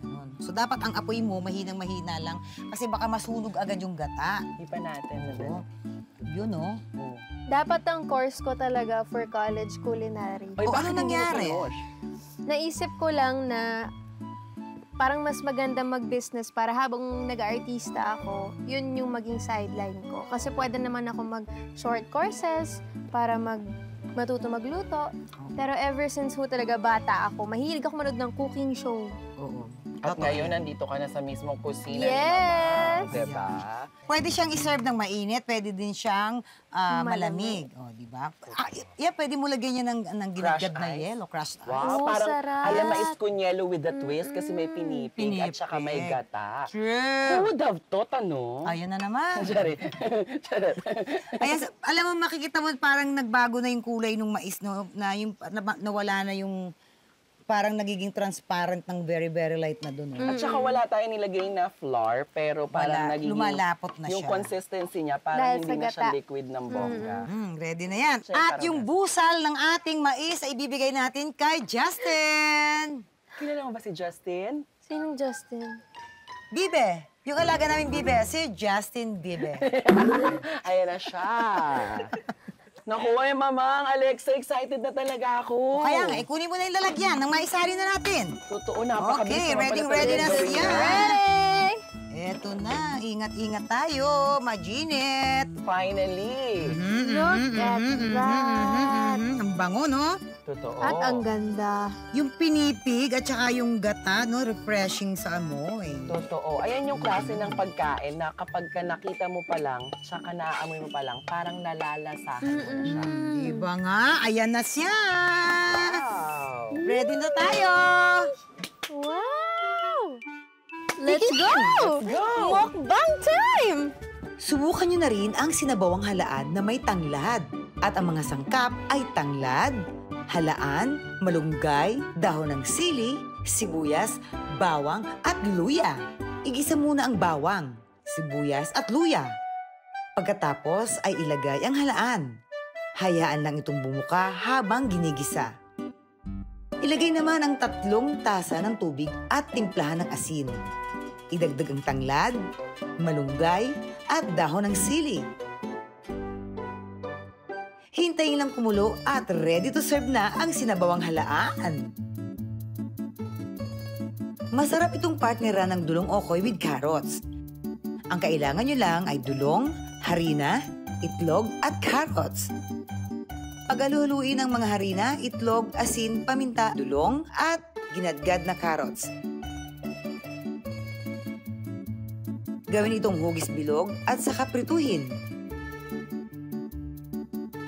S1: Ganun. So, dapat ang apoy mo, mahinang-mahina lang. Kasi baka masunog agad yung gata.
S2: Hindi pa natin.
S1: Oo. Yun, oh.
S2: Oh.
S3: Dapat ang course ko talaga for college culinary.
S2: Oy,
S1: O,
S2: bakit
S1: ano
S2: hindi mo
S1: nangyari?
S2: pinush?
S3: Naisip ko lang na parang mas maganda mag-business para habang nag-artista ako, yun yung maging sideline ko. Kasi pwede naman ako mag-short courses para matuto magluto. Pero ever since ho talaga bata ako, mahilig ako manood ng cooking show.
S1: Oo.
S2: At
S1: Totoo
S2: ngayon,
S1: yan.
S2: nandito ka na sa mismong kusina
S3: Yes!
S2: ni Mama. Diba?
S1: Pwede siyang iserve ng mainit, pwede din siyang malamig. O, di ba? Pwede mo lagyan niya ng ginagad na
S2: ice?
S1: yelo, crushed ice.
S2: Wow,
S3: Oh,
S2: parang
S3: sarap.
S2: alam mais kunyelo with the twist kasi may pinipig at saka may
S1: Pinipig.
S2: gata. Who
S1: True.
S2: would have thought, ano?
S1: Ayan na naman.
S2: Sorry. Charot.
S1: Ayan, alam mo, makikita mo parang nagbago na yung kulay ng mais, no? Nawala na yung parang nagiging transparent ng very, very light na doon.
S2: At saka wala tayong nilagay na flour, pero parang
S1: Wala,
S2: nagiging...
S1: lumalapot na
S2: yung
S1: siya.
S2: consistency niya, parang
S3: Dahil
S2: hindi
S3: sa
S2: na siya
S3: gata.
S2: liquid ng bongga.
S1: Ready na yan.
S2: Siya
S1: At
S2: parang
S1: yung busal ng ating mais ay ibibigay natin kay Justin.
S2: Kilala mo ba si Justin?
S3: Sinong Justin?
S1: Bibe. Yung alaga namin Bibe, si Justin Bibe.
S2: Ayan na siya. Naku, ay Mamang, Alexa, excited na talaga ako.
S1: Kaya nga, ikunin mo na yung lalagyan ng maisari na natin.
S2: Totoo, napakabilis
S1: Okay,
S2: naman pala
S1: ready
S2: talaga
S1: na
S2: gawin
S1: siya.
S2: yan.
S3: Ready!
S1: Eto na, ingat-ingat tayo, Majinit.
S2: Finally.
S3: Look at that!
S1: Ang bango, no?
S2: Totoo.
S3: At ang ganda.
S1: Yung pinipig at saka yung gata, no? Refreshing sa amoy.
S2: Totoo. Ayan yung klase ng pagkain na kapag ka nakita mo pa lang, saka naaamoy mo pa lang, parang nalalasahan mo na siya.
S1: Diba nga? Ayan na siya!
S2: Wow!
S1: Ready na tayo!
S3: Wow! Let's go!
S2: Go!
S3: Mukbang time!
S1: Subukan nyo na rin ang sinabawang halaan na may tanglad. At ang mga sangkap ay tanglad, halaan, malunggay, dahon ng sili, sibuyas, bawang at luya. Igisa muna ang bawang, sibuyas at luya. Pagkatapos ay ilagay ang halaan. Hayaan lang itong bumuka habang ginigisa. Ilagay naman ang 3 tasa ng tubig at timplahan ng asin. Idagdag ang tanglad, malunggay at dahon ng sili. Hintayin lang kumulo at ready to serve na ang sinabawang halaan. Masarap itong partneran ng dulong okoy with carrots. Ang kailangan nyo lang ay dulong, harina, itlog at carrots. Paghaluhuluin ang mga harina, itlog, asin, paminta, dulong at ginadgad na carrots. Gawin itong hugis bilog at saka prituhin.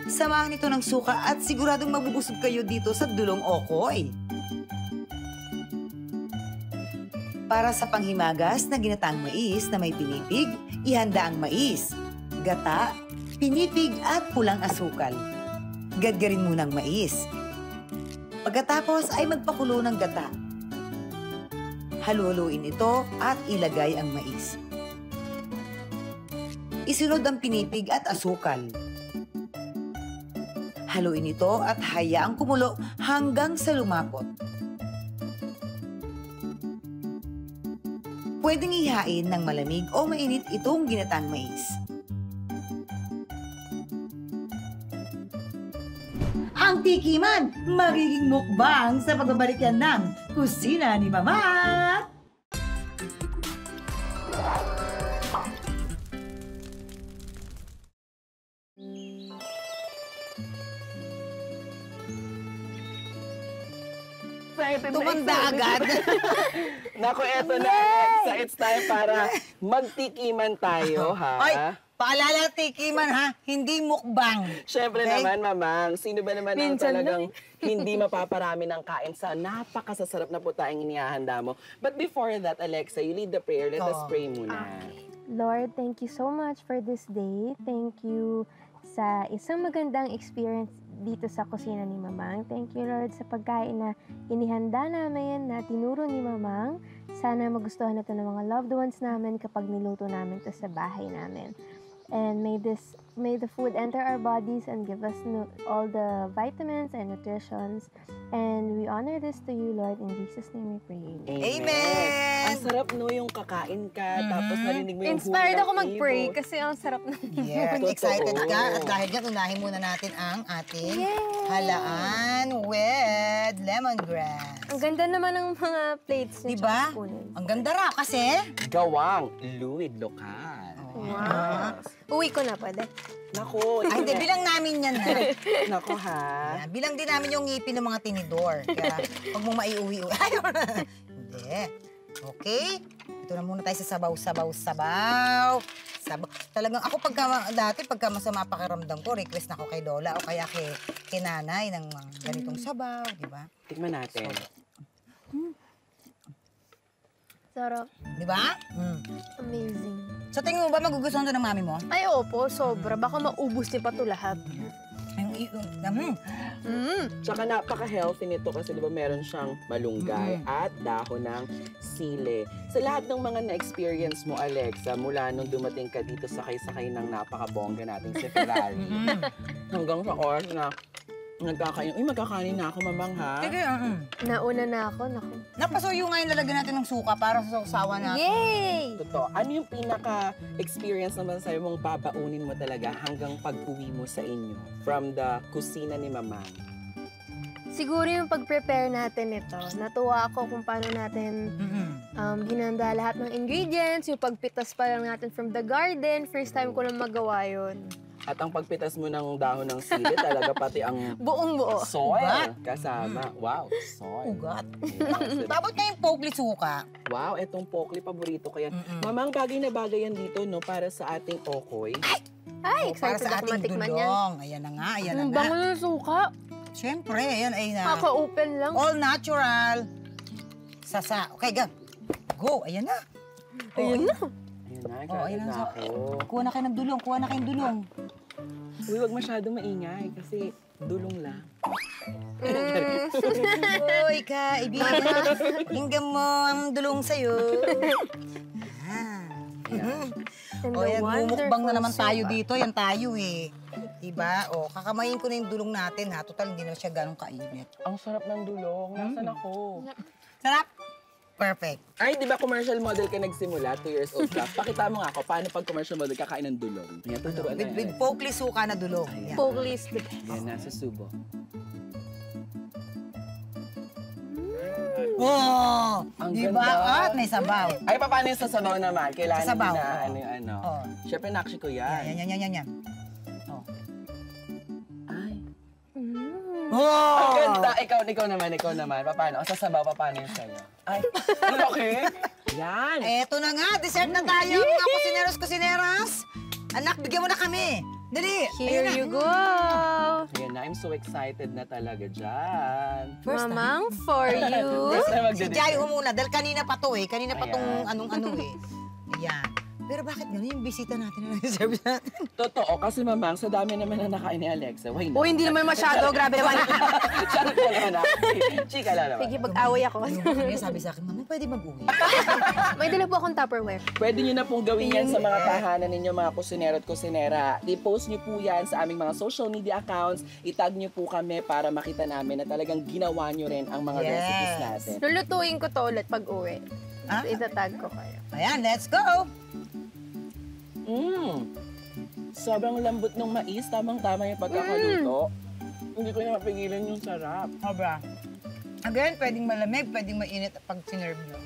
S1: Samahan ito ng suka at siguradong mabubusog kayo dito sa dulong okoy. Para sa panghimagas na ginataang mais na may pinipig, ihanda ang mais, gata, pinipig at pulang asukal. Gadgarin muna ang mais. Pagkatapos ay magpakulo ng gata. Haluhaluin ito at ilagay ang mais. Isunod ang pinipig at asukal. Haluin ito at hayaang kumulo hanggang sa lumapot. Pwedeng ihain ng malamig o mainit itong ginatang mais. Ang tikiman, magiging mukbang sa pagbabalik yan ng Kusina ni Mama! Tumanda agad.
S2: Naku, eto na, Alexa. It's time para magtikiman tayo, ha?
S1: Oy, paalala tikiman ha, hindi mukbang.
S2: Siyempre
S1: Okay?
S2: naman, Mamang, sino ba naman ang
S3: Minsan
S2: talagang hindi mapaparami ng kain sa napakasasarap na putaing inihahanda mo? But before that, Alexa, you lead the prayer. Let us
S1: Oo.
S2: pray muna.
S3: Lord, thank you so much for this day. Thank you sa isang magandang experience dito sa kusina ni Mamang. Thank you, Lord, sa pagkain na inihanda namin, na tinuro ni Mamang. Sana magustuhan ito ng mga loved ones namin kapag niluto namin ito sa bahay namin. And may the food enter our bodies and give us all the vitamins and nutritions. And we honor this to you, Lord. In Jesus' name we pray.
S1: Amen.
S2: Ang sarap, no, yung kakain ka, tapos narinig mo yung
S3: Inspired
S2: huling
S3: ako mag-pray
S2: ibon.
S3: kasi ang sarap ng
S1: Yes,
S2: Totoo.
S1: excited ka. At dahil dyan, unahin muna natin ang ating halaan with lemongrass.
S3: Ang ganda naman ng mga plates niya.
S1: Diba?
S3: tsaka spoons.
S1: Ang ganda raw kasi.
S2: Gawang Louis Local.
S3: Wow. Uwi ko na, pwede?
S2: Naku,
S1: Ay, hindi, bilang namin yan na.
S2: Naku, ha?
S1: Yan, bilang din namin yung ngipin ng mga tinidor. Kaya, huwag mong maiuwi-uwi. Ay, hindi. Okay? Ito na muna tayo sa sabaw. Talagang ako pagka masama pakiramdam ko, request na ako kay Lola o kaya kay nanay ng mga ganitong sabaw, di ba?
S2: Tikman natin.
S3: Sarap.
S1: Di ba?
S3: Amazing.
S1: So, tingin mo ba magugustuhan to ng mami mo?
S3: Ay, opo, sobra. Baka maubos niya pa ito lahat.
S2: Tsaka napaka-healthy nito kasi di ba meron siyang malunggay at dahon ng sili. Sa lahat ng mga na-experience mo, Alexa, mula nung dumating ka dito sakay-sakay ng napaka-bongga nating si Ferrari, hanggang sa oras na magkakanin na ako, Mamang, ha?
S1: Sige,
S3: Nauna na ako, naku.
S1: napasuyo nga yung lalagyan natin ng suka para sa sausawan natin.
S3: Yay!
S2: Totoo. Ano yung pinaka-experience naman sa'yo mong babaunin mo talaga hanggang pag-uwi mo sa inyo from the kusina ni Mamang?
S3: Siguro yung pag-prepare natin ito. Natuwa ako kung paano natin hinanda lahat ng ingredients, yung pagpitas pa lang natin from the garden. First time ko na magawa yun.
S2: At ang pagpitas mo ng dahon ng sili, talaga pati ang
S3: Buong buo.
S2: soil
S1: Ugat.
S2: kasama. Wow, soil.
S1: Ugat.
S2: Yes.
S1: Tapos nga yung pokli suka.
S2: Wow, etong pokli, paborito ko yan. Mamang, bagay na bagay yan dito, no, para sa ating okoy.
S3: Ay,
S1: O, para
S3: excited
S1: sa
S3: ako
S1: ating
S3: matikman yan.
S1: dulong. Ayan na nga, ayan na
S3: Ang
S1: nga.
S3: bango ng suka.
S1: Siyempre, ayan ay na.
S3: Kaka-open lang.
S1: All natural. Sasa. Okay, go. Ayan na.
S3: Ayun na.
S2: Ayun na,
S1: Oh,
S2: excited
S1: ayan
S2: na
S1: na.
S2: ako.
S1: Kuha na kayo ng dulong. Kuha na kayong dulong.
S2: Uy, wag masyadong maingay kasi dulong lang.
S1: Uy, kaibigan. Linggan mo ang dulong sa'yo.
S3: And
S1: O,
S3: the
S1: yan, mumukbang na
S3: wonderful
S1: naman tayo
S3: suka.
S1: dito. Yan tayo eh. Diba? O, kakamayin ko na yung dulong natin ha. Total, hindi na siya ganong kainit.
S2: Ang sarap ng dulong. Nasaan ako?
S1: Sarap. Perfect.
S2: Ay, di ba commercial model ka nagsimula, 2 years old ka? Pakita mo nga ako, paano pag commercial model kakain ng dulong? Yan, tuturuan na
S1: With
S2: yan.
S1: pokli suka na dulong. Yan.
S3: Poklis.
S2: Yan, nasa subo.
S1: Oh,
S2: Ang
S1: diba?
S2: ganda.
S1: At may sabaw.
S2: Ay, paano yung sa sabaw naman? Kailangan
S1: Sa sabaw,
S2: na
S1: oo.
S2: ano yung ano.
S1: Oh.
S2: Siyempre, nakshi ko yan.
S1: Yan. Oh.
S2: Ay.
S1: Oh!
S2: Ang ganda. Ikaw naman. Paano? Sa sabaw, paano yung sa'yo? Ay, okay. Yan.
S1: Eto na nga, dessert na tayo, mga kusineros. Anak, bigyan mo na kami. Dali!
S3: Here you go.
S2: Ayan na, I'm so excited na talaga dyan.
S1: First time.
S3: Mamang, for you.
S2: First time
S1: Si Jai muna, dahil kanina pa to eh. Kanina pa tong
S2: Ayan.
S1: anong-ano eh. Ayan. Pero bakit gano'n yung bisita natin na service natin?
S2: Totoo, kasi mamang, sa dami naman na nakain ni Alexa. Why
S3: O, hindi naman masyado. Grabe naman.
S2: Charot ka naman ah. Chika lang naman.
S3: Sige, pag-away ako.
S1: Yung kanya sabi sa akin, Mama, pwede mag-uwi.
S3: May dala po akong Tupperware.
S2: Pwede nyo na pong gawin yan sa mga tahanan ninyo, mga kusinero at kusinera. I-post nyo po yan sa aming mga social media accounts. I-tag nyo po kami para makita namin na talagang ginawa nyo rin ang mga
S1: Yes.
S2: recipes natin.
S3: Lulutuin ko to ulit pag-uwi.
S1: Ah?
S3: Itatag ko kayo.
S1: Ayan, let's go!
S2: Sobrang lambot ng mais, tamang-tama yung pagkakaluto. Hindi ko na mapigilan yung sarap.
S1: Sobra. Again, pwedeng malamig, pwedeng mainit pag sinerve nyo.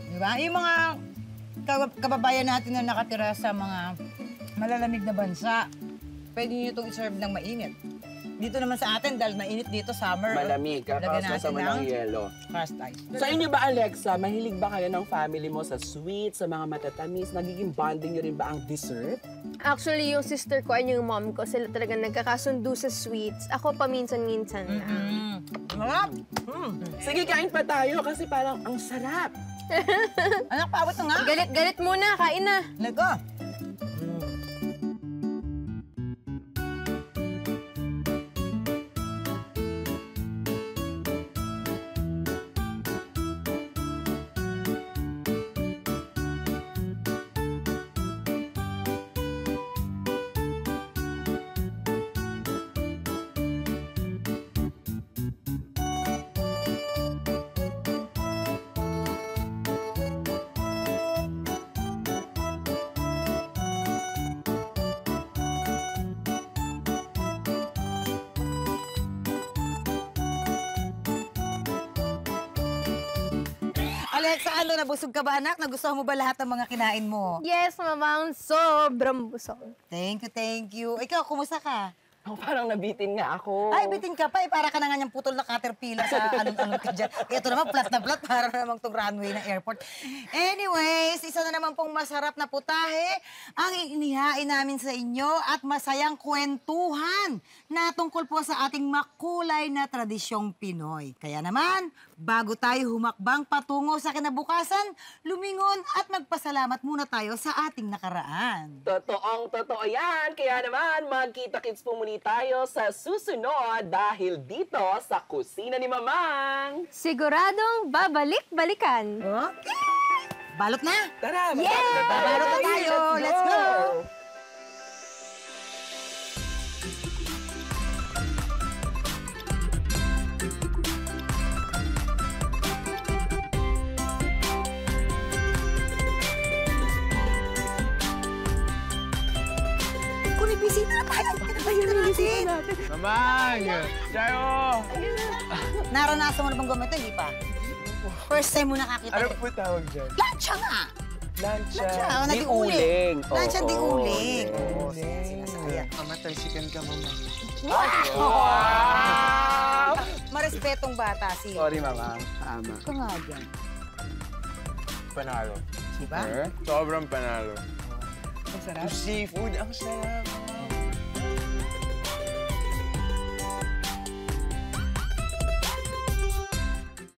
S1: Diba? Yung mga kababayan natin na nakatira sa mga malalamig na bansa, pwede nyo itong iserve ng mainit. Dito naman sa atin, dahil mainit dito, summer.
S2: Malamig,
S1: lagyan
S2: kakasama
S1: natin
S2: ng yelo.
S1: crushed ice.
S2: Sa inyo ba, Alexa, mahilig ba kayo ng family mo sa sweets, sa mga matatamis? Nagiging bonding nyo rin ba ang dessert?
S3: Actually, yung sister ko and yung mom ko, sila talaga nagkakasundo sa sweets. Ako paminsan-minsan lang.
S1: Sarap!
S2: Sige, kain pa tayo kasi parang ang sarap.
S1: Anak, paabot na nga.
S3: Galit-galit muna, kain na.
S1: Let's go! Alexa, ano, nabusog ka ba, anak? Nagustuhan mo ba lahat ng mga kinain mo?
S3: Yes, mamang, sobrang busog.
S1: Thank you, thank you. Ikaw, kumusta ka?
S2: Oh, parang nabitin nga ako.
S1: Ay, bitin ka pa eh. Para ka na nga niyang putol na caterpillar sa anong-anong ka dyan. Ito naman, flat na flat. Para namang itong runway ng airport. Anyways, isa na naman pong masarap na putahe ang inihain namin sa inyo at masayang kwentuhan na tungkol po sa ating makulay na tradisyong Pinoy. Kaya naman, bago tayo humakbang patungo sa kinabukasan, lumingon at magpasalamat muna tayo sa ating nakaraan.
S2: Totoo yan. Kaya naman, magkita-kits po muli tayo sa susunod dahil dito sa kusina ni Mamang.
S3: Siguradong babalik-balikan.
S1: Okay! Balot na!
S2: Tara,
S3: Yeah!
S1: Balot na tayo! Let's go! Kung bisita na tayo! Ayun na natin!
S4: Mamang! Chayo!
S1: Naranasan mo na bang gumito? Hindi pa. First time mo nakakita.
S4: Ano po tawag dyan?
S1: Lansya nga!
S4: Lansya.
S1: Lansya! Oh,
S2: Di uling.
S1: Lansya, di
S2: Oo,
S1: uling.
S4: uling.
S1: Sinasakyan.
S4: Matalsikan ka, mama.
S2: Wow!
S1: Marespetong bata si...
S2: Sorry, Mamang. Tama.
S1: Ito nga dyan.
S4: Panalo.
S1: Diba?
S4: Sobrang panalo.
S1: Ang sarap.
S4: Yung seafood, ang sarap.